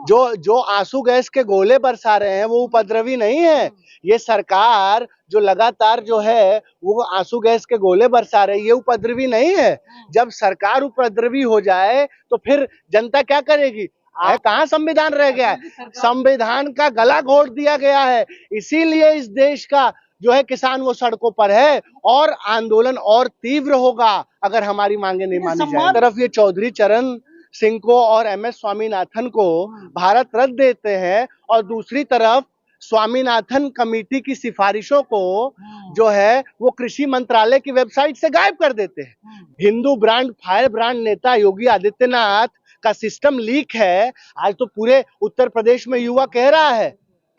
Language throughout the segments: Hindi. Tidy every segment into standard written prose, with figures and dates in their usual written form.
जो जो आंसू गैस के गोले बरसा रहे हैं वो उपद्रवी नहीं है। ये सरकार जो लगातार जो है वो आंसू गैस के गोले बरसा रही है, ये उपद्रवी नहीं है। जब सरकार उपद्रवी हो जाए तो फिर जनता क्या करेगी? कहाँ संविधान रह गया है? संविधान का गला घोट दिया गया है। इसीलिए इस देश का जो है किसान वो सड़कों पर है और आंदोलन और तीव्र होगा अगर हमारी मांगे नहीं मानी जाए। तरफ ये चौधरी चरण सिंह को और MS स्वामीनाथन को भारत रत्न देते हैं और दूसरी तरफ स्वामीनाथन कमेटी की सिफारिशों को जो है वो कृषि मंत्रालय की वेबसाइट से गायब कर देते हैं। हिंदू ब्रांड फायर ब्रांड नेता योगी आदित्यनाथ का सिस्टम लीक है। आज तो पूरे उत्तर प्रदेश में युवा कह रहा है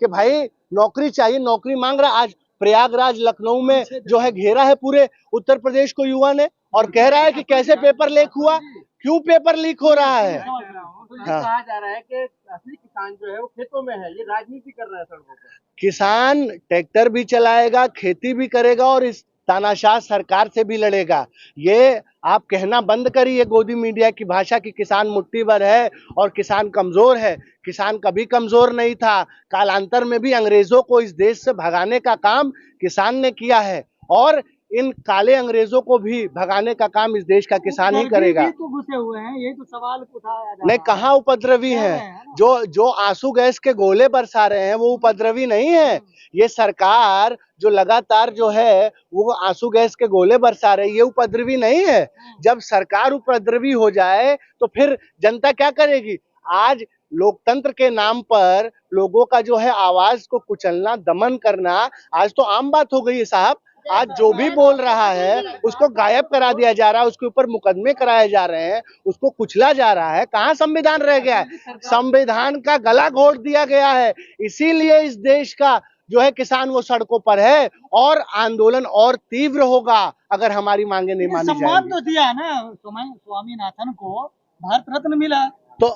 कि भाई नौकरी चाहिए, नौकरी मांग रहा है। आज प्रयागराज लखनऊ में जो है घेरा है पूरे उत्तर प्रदेश को युवा ने और कह रहा है कि कैसे पेपर लीक हुआ, क्यों पेपर लीक हो रहा है। तो ये कहा जा रहा है कि असली किसान जो है वो खेतों में है, ये राजनीति कर रहा है सड़कों पर। किसान ट्रैक्टर भी चलाएगा, खेती भी करेगा और इस तानाशाह सरकार से भी लड़ेगा। ये आप कहना बंद करिए गोदी मीडिया की भाषा की किसान मुट्ठी भर है और किसान कमजोर है। किसान कभी कमजोर नहीं था। कालांतर में भी अंग्रेजों को इस देश से भगाने का काम किसान ने किया है और इन काले अंग्रेजों को भी भगाने का काम इस देश का किसान ही करेगा। तो घुसे हुए हैं, यही तो सवाल उठाया जा रहा है। नहीं, कहाँ उपद्रवी है? जो आंसू गैस के गोले बरसा रहे हैं वो उपद्रवी नहीं है। ये सरकार जो लगातार जो है वो आंसू गैस के गोले बरसा रही है, ये उपद्रवी नहीं है। जब सरकार उपद्रवी हो जाए तो फिर जनता क्या करेगी? आज लोकतंत्र के नाम पर लोगों का जो है आवाज को कुचलना, दमन करना आज तो आम बात हो गई है साहब। आज जो भी बोल रहा है उसको गायब करा दिया जा रहा है, उसके ऊपर मुकदमे कराए जा रहे हैं, उसको कुचला जा रहा है। कहाँ संविधान रह गया है? संविधान का गला घोट दिया गया है। इसीलिए इस देश का जो है किसान वो सड़कों पर है और आंदोलन और तीव्र होगा अगर हमारी मांगे नहीं मानी जाएंगी। सम्मान तो दिया ना स्वामीनाथन को, भारत रत्न मिला, तो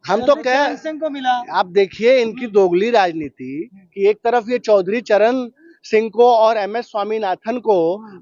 हम तो कह सिंह को मिला। आप देखिए इनकी दोगली राजनीति कि एक तरफ ये चौधरी चरण सिंह को और MS स्वामीनाथन को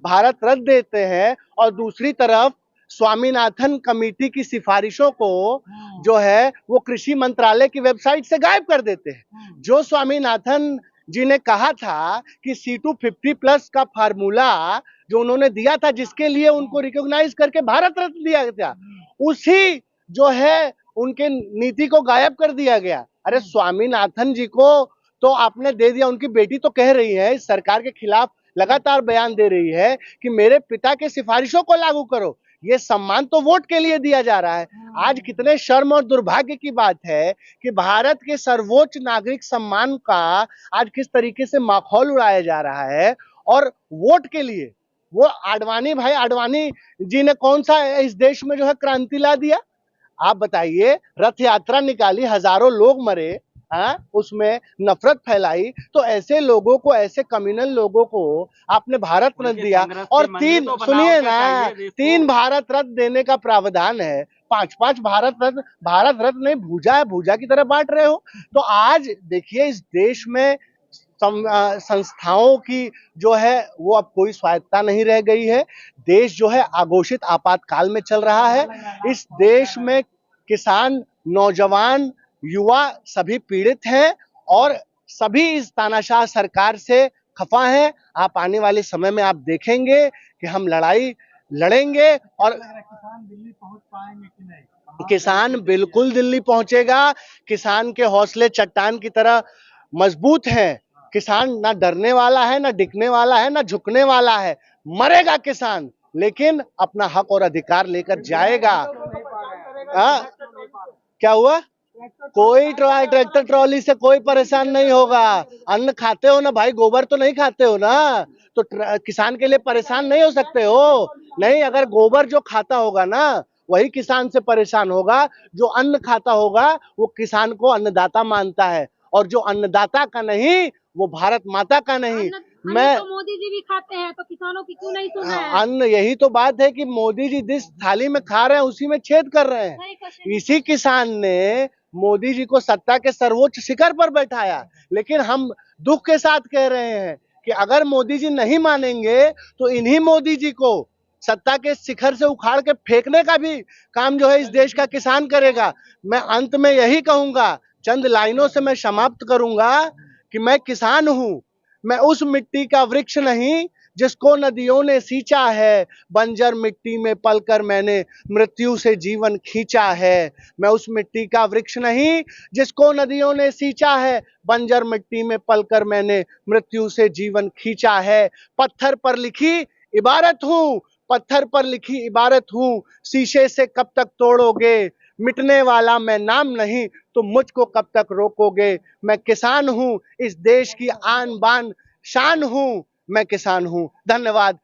भारत रत्न देते हैं और दूसरी तरफ स्वामीनाथन कमेटी की सिफारिशों को जो है वो कृषि मंत्रालय की वेबसाइट से गायब कर देते हैं। जो स्वामीनाथन जी ने कहा था कि C250+ का फार्मूला जो उन्होंने दिया था, जिसके लिए उनको रिकॉग्नाइज करके भारत रत्न दिया गया, उसी जो है उनके नीति को गायब कर दिया गया। अरे स्वामीनाथन जी को तो आपने दे दिया। उनकी बेटी तो कह रही है, इस सरकार के खिलाफ लगातार बयान दे रही है कि मेरे पिता के सिफारिशों को लागू करो। ये सम्मान तो वोट के लिए दिया जा रहा है। आज कितने शर्म और दुर्भाग्य की बात है कि भारत के सर्वोच्च नागरिक सम्मान का आज किस तरीके से माखौल उड़ाया जा रहा है और वोट के लिए। वो आडवाणी भाई, आडवाणी जी ने कौन सा इस देश में जो है क्रांति ला दिया? आप बताइए। रथ यात्रा निकाली, हजारों लोग मरे, उसमें नफरत फैलाई, तो ऐसे लोगों को, ऐसे कम्युनल लोगों को आपने भारत रत्न दिया और तीन, सुनिए ना, 3 भारत रत्न देने का प्रावधान है। 5-5 भारत रत्न नहीं, भूजा है, भूजा की तरह बांट रहे हो। तो आज देखिए इस देश में संस्थाओं की जो है वो अब कोई स्वायत्ता नहीं रह गई है। देश जो है आघोषित आपातकाल में चल रहा है। इस देश में किसान, नौजवान, युवा सभी पीड़ित हैं और सभी इस तानाशाह सरकार से खफा हैं। आप आने वाले समय में आप देखेंगे कि हम लड़ाई लड़ेंगे और किसान दिल्ली पहुंच पाएंगे कि नहीं? किसान बिल्कुल दिल्ली पहुंचेगा। किसान के हौसले चट्टान की तरह मजबूत हैं। किसान ना डरने वाला है, ना डिगने वाला है, ना झुकने वाला है। मरेगा किसान, लेकिन अपना हक और अधिकार लेकर जाएगा। क्या हुआ? कोई ट्रैक्टर ट्रॉली से कोई परेशान नहीं होगा। अन्न खाते हो ना भाई, गोबर तो नहीं खाते हो ना, तो किसान के लिए परेशान नहीं हो सकते हो। नहीं, अगर गोबर जो खाता होगा ना वही किसान से परेशान होगा। जो अन्न खाता होगा वो किसान को अन्नदाता मानता है और जो अन्नदाता का नहीं वो भारत माता का नहीं। मैं तो मोदी जी भी खाते हैं, तो किसानों की क्यों नहीं सुन रहे हैं? अन्न, यही तो बात है कि मोदी जी जिस थाली में खा रहे हैं उसी में छेद कर रहे हैं। इसी किसान ने मोदी जी को सत्ता के सर्वोच्च शिखर पर बैठाया। लेकिन हम दुख के साथ कह रहे हैं कि अगर मोदी जी नहीं मानेंगे तो इन्हीं मोदी जी को सत्ता के शिखर से उखाड़ के फेंकने का भी काम जो है इस देश का किसान करेगा। मैं अंत में यही कहूंगा, चंद लाइनों से मैं समाप्त करूंगा कि मैं किसान हूं, मैं उस मिट्टी का वृक्ष नहीं जिसको नदियों ने सींचा है, बंजर मिट्टी में पलकर मैंने मृत्यु से जीवन खींचा है। मैं उस मिट्टी का वृक्ष नहीं जिसको नदियों ने सींचा है, बंजर मिट्टी में पलकर मैंने मृत्यु से जीवन खींचा है। पत्थर पर लिखी इबारत हूं, पत्थर पर लिखी इबारत हूं, शीशे से कब तक तोड़ोगे, मिटने वाला मैं नाम नहीं तो मुझको कब तक रोकोगे। मैं किसान हूं, इस देश की आन बान शान हूं, मैं किसान हूं। धन्यवाद।